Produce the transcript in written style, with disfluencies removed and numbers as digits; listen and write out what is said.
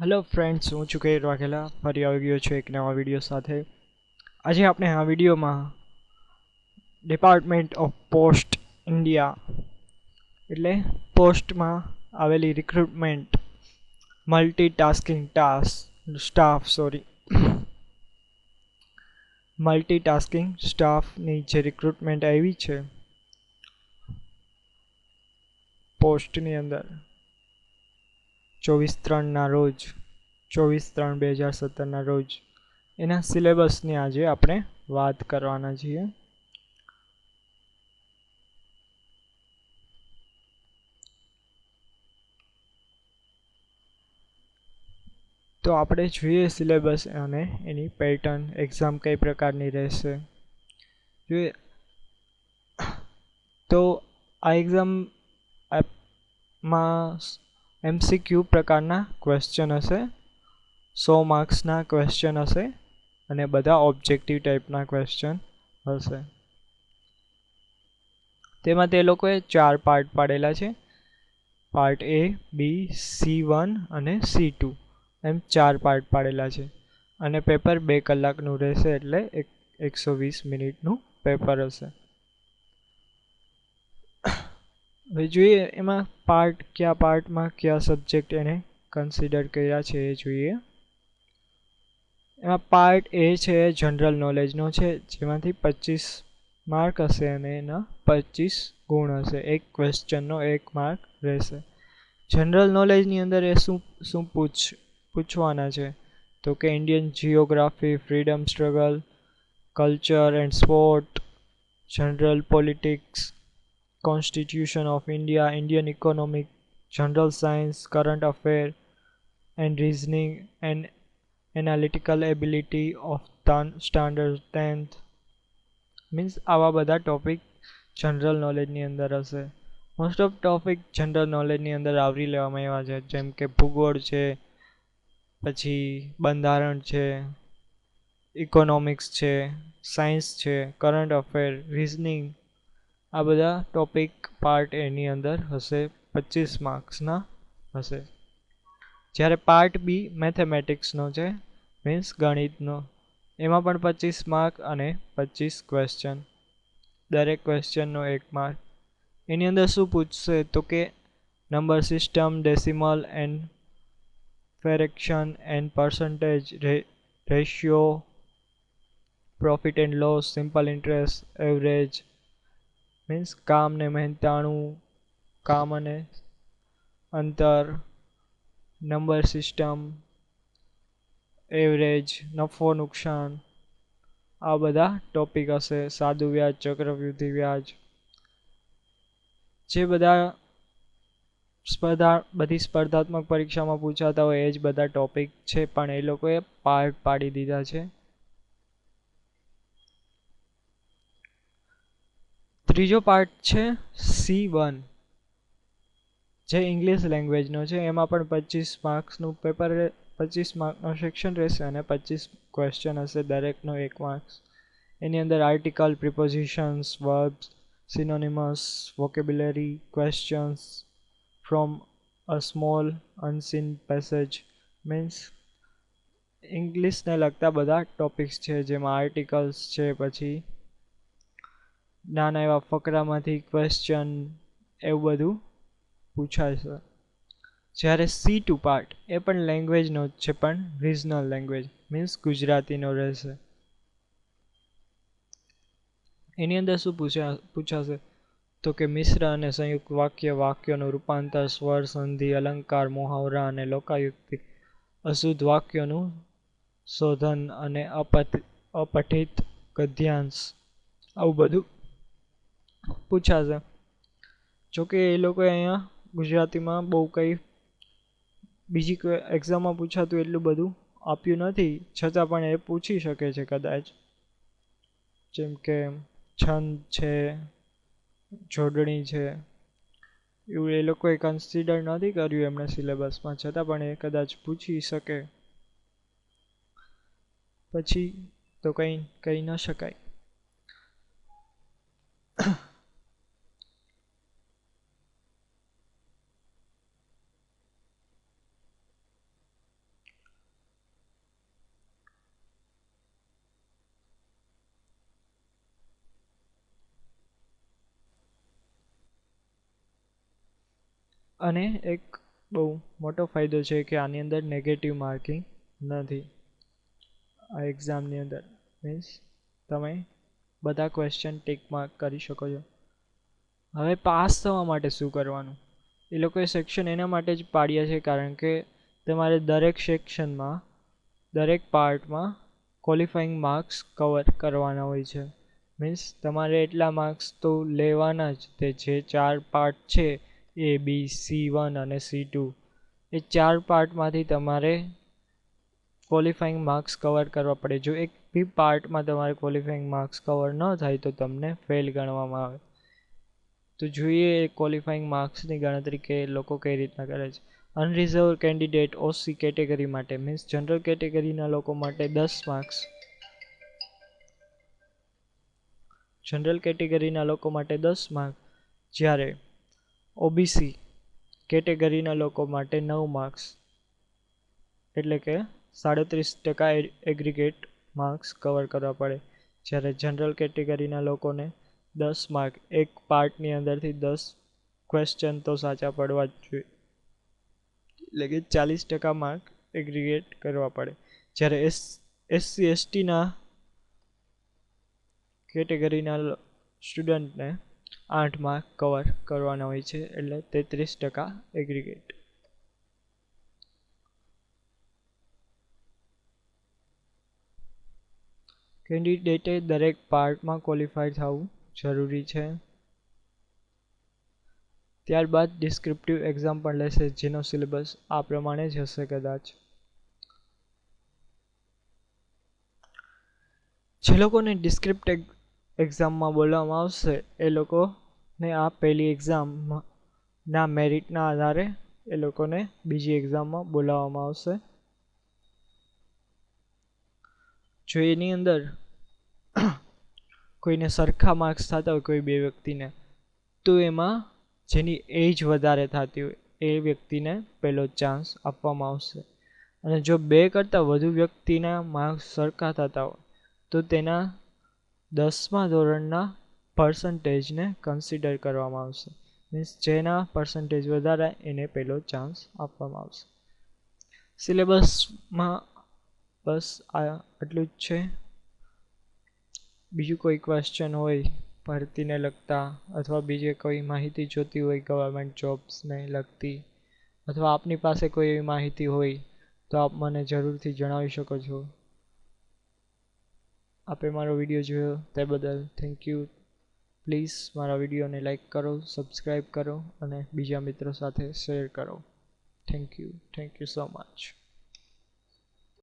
Hello friends, હું છું care Vaghela ફરી આવી ગયો છું એક નવા વિડીયો સાથે। આજે આપણે આ વિડીયોમાં ડિપાર્ટમેન્ટ ઓફ પોસ્ટ ઇન્ડિયા એટલે પોસ્ટમાં આવેલી રિક્રુટમેન્ટ મલ્ટીટાસ્કિંગ સ્ટાફની જે રિક્રુટમેન્ટ આવી છે પોસ્ટની અંદર 24/3 રોજ 24/3/2017 રોજ એના સિલેબસની આજે આપણે વાત કરવાના છીએ। તો આપણે જોઈએ સિલેબસ અને એની પેટર્ન, એક્ઝામ કઈ પ્રકારની રહેશે જોઈએ। તો આ એક્ઝામમાં MCQ પ્રકારના ક્વેશ્ચન હશે, 100 માર્ક્સના ક્વેશ્ચન હશે અને બધા ઓબ્જેક્ટિવ ટાઈપના ક્વેશ્ચન હશે। તેમાં તે લોકોએ 4 પાર્ટ પાડેલા છે, પાર્ટ A, B, C1 અને C2 એમ 4 પાર્ટ પાડેલા છે અને પેપર 2 કલાકનું રહેશે એટલે 120 મિનિટનું પેપર હશે। હવે જોઈએ એમાં કયા પાર્ટમાં કયા સબ્જેક્ટ એને કન્સિડર કર્યા છે એ જોઈએ। એમાં પાર્ટ A છે જનરલ નોલેજનો છે, જેમાંથી 25 માર્ક હશે અને એના 25 ગુણ હશે, એક ક્વેશ્ચનનો 1 માર્ક રહેશે। જનરલ નોલેજની અંદર એ શું પૂછવાના છે તો કે Indian geography, freedom struggle, culture and sport, general politics, constitution of India, Indian economic, general science, current affair and reasoning and analytical ability of standard 10th means આવા બધા ટોપિક જનરલ નોલેજની અંદર હશે। મોસ્ટ ઓફ ટોપિક જનરલ નોલેજની અંદર આવરી લેવામાં આવ્યા છે, જેમ કે ભૂગોળ છે, પછી બંધારણ છે, ઇકોનોમિક્સ છે, સાયન્સ છે, કરંટ અફેર, રીઝનિંગ, આ બધા ટોપિક પાર્ટ એની અંદર હશે, 25 માર્ક્સના હશે। જ્યારે પાર્ટ બી મેથેમેટિક્સનો છે, મીન્સ ગણિતનો, એમાં પણ 25 માર્ક અને 25 ક્વેશ્ચન, દરેક ક્વેશ્ચનનો 1 માર્ક। એની અંદર શું પૂછશે તો કે number system, decimal and fraction and percentage ratio, profit and loss, simple interest, average means કામ ને મહેનતાણું, કામ અને અંતર, નંબર સિસ્ટમ, એવરેજ, નફો નુકસાન, આ બધા ટોપિક હશે। સાદું વ્યાજ, ચક્રવૃદ્ધિ વ્યાજ, જે બધી સ્પર્ધાત્મક પરીક્ષામાં પૂછાતા હોય એ જ બધા ટોપિક છે, પણ એ લોકોએ પાર્ટ પાડી દીધા છે। ત્રીજો પાર્ટ છે C1, જે ઇંગ્લિશ લેંગ્વેજનો છે, એમાં પણ 25 માર્ક્સનું પેપર, 25 માર્કનો સેક્શન રહેશે અને 25 ક્વેશ્ચન હશે, દરેકનો 1 માર્ક્સ। એની અંદર article, prepositions, verbs, synonymous, vocabulary, questions from a small unseen passage means ઇંગ્લિશને લગતા બધા ટોપિક્સ છે, જેમાં આર્ટિકલ્સ છે, પછી નાના એવા ફકરામાંથી ક્વેશ્ચન, એવું બધું પૂછાય છે। જ્યારે C2 પાર્ટ એ પણ લેંગ્વેજનો જ છે, પણ રિજનલ લેંગ્વેજ મીન્સ ગુજરાતીનો રહેશે। એની અંદર શું પૂછાશે તો કે મિશ્ર અને સંયુક્ત વાક્યોનું રૂપાંતર, સ્વર, સંધિ, અલંકાર, મુહાવરા અને લોકાયુક્તિ, અશુદ્ધ વાક્યોનું શોધન અને અપઠિત ગદ્યાંશ, આવું બધું પૂછાશે। જોકે એ લોકોએ અહીંયા ગુજરાતીમાં બહુ કંઈ બીજી એક્ઝામમાં પૂછાતું એટલું બધું આપ્યું નથી, છતાં પણ એ પૂછી શકે છે કદાચ, જેમ કે છંદ છે, જોડણી છે, એવું એ લોકોએ કન્સિડર નથી કર્યું એમણે સિલેબસમાં, છતાં પણ એ કદાચ પૂછી શકે, પછી તો કંઈ કહી ન શકાય। અને એક બહુ મોટો ફાયદો છે કે આની અંદર નેગેટિવ માર્કિંગ નથી. આ એક્ઝામની અંદર મીન્સ તમે બધા ક્વેશ્ચન ટિક માર્ક કરી શકો છો. હવે પાસ થવા માટે શું કરવાનું? એ લોકોએ સેક્શન એના માટે જ પાડ્યા છે કારણ કે તમારે દરેક સેક્શનમાં દરેક પાર્ટમાં ક્વોલિફાઈંગ માર્ક્સ કવર કરવાના હોય છે. મીન્સ તમારે એટલા માર્ક્સ તો લેવાના જ. તે જે 4 પાર્ટ છે A B C1 અને C2 એ 4 પાર્ટમાંથી તમારે ક્વોલિફાઈંગ માર્ક્સ કવર કરવા પડે. જો એક બી પાર્ટમાં તમારે ક્વોલિફાઈંગ માર્ક્સ કવર ન થાય તો તમને ફેલ ગણવામાં આવે. તો જોઈએ ક્વોલિફાઈંગ માર્ક્સની ગણતરી કે લોકો કઈ રીતના કરે છે. અનરિઝર્વ કેન્ડિડેટ OC કેટેગરી માટે મીન્સ જનરલ કેટેગરીના લોકો માટે 10 માર્ક્સ, જનરલ કેટેગરીના લોકો માટે 10 માર્ક, જ્યારે OBC કેટેગરીના લોકો માટે 9 માર્ક્સ એટલે કે 37% એગ્રીગેટ માર્ક્સ કવર કરવા પડે. જ્યારે જનરલ કેટેગરીના લોકોને 10 માર્ક, એક પાર્ટની અંદરથી 10 ક્વેશ્ચન તો સાચા પડવા જ જોઈએ, એટલે કે 40% માર્ક એગ્રીગેટ કરવા પડે. જ્યારે SC/STના કેટેગરીના સ્ટુડન્ટને 8 માર્ક કવર કરવાના હોય છે, એટલે 33% એગ્રીગેટ. કેન્ડિડેટે દરેક પાર્ટમાં ક્વોલિફાઈડ થવું જરૂરી છે. ત્યારબાદ ડિસ્ક્રિપ્ટિવ એક્ઝામ પણ લેશે, જેનો સિલેબસ આ પ્રમાણે જ હશે કદાચ. જે લોકોને ડિસ્ક્રિપ્ટિવ એક્ઝામમાં બોલવામાં આવશે એ લોકોને આ પહેલી એક્ઝામના મેરિટના આધારે એ લોકોને બીજી એક્ઝામમાં બોલાવવામાં આવશે. જો એની અંદર કોઈને સરખા માર્ક્સ થતા હોય કોઈ બે વ્યક્તિને, તો એમાં જેની એજ વધારે થતી હોય એ વ્યક્તિને પહેલો ચાન્સ આપવામાં આવશે. અને જો 2 કરતાં વધુ વ્યક્તિના માર્ક્સ સરખા થતા હોય તો તેના 10મા ધોરણના પર્સન્ટેજને કન્સિડર કરવામાં આવશે. મીન્સ જેના પર્સન્ટેજ વધારે એને પહેલો ચાન્સ આપવામાં આવશે. સિલેબસમાં બસ આટલું જ છે. બીજું કોઈ ક્વેશ્ચન હોય ભરતીને લગતા અથવા બીજી કોઈ માહિતી જોતી હોય ગવર્મેન્ટ જોબ્સને લગતી, અથવા આપની પાસે કોઈ એવી માહિતી હોય તો આપ મને જરૂરથી જણાવી શકો છો. આપે મારો વિડીયો જોયો તે બદલ થેન્ક યુ. પ્લીઝ મારા વિડીયોને લાઈક કરો, સબસ્ક્રાઈબ કરો અને બીજા મિત્રો સાથે શેર કરો. Thank you so much.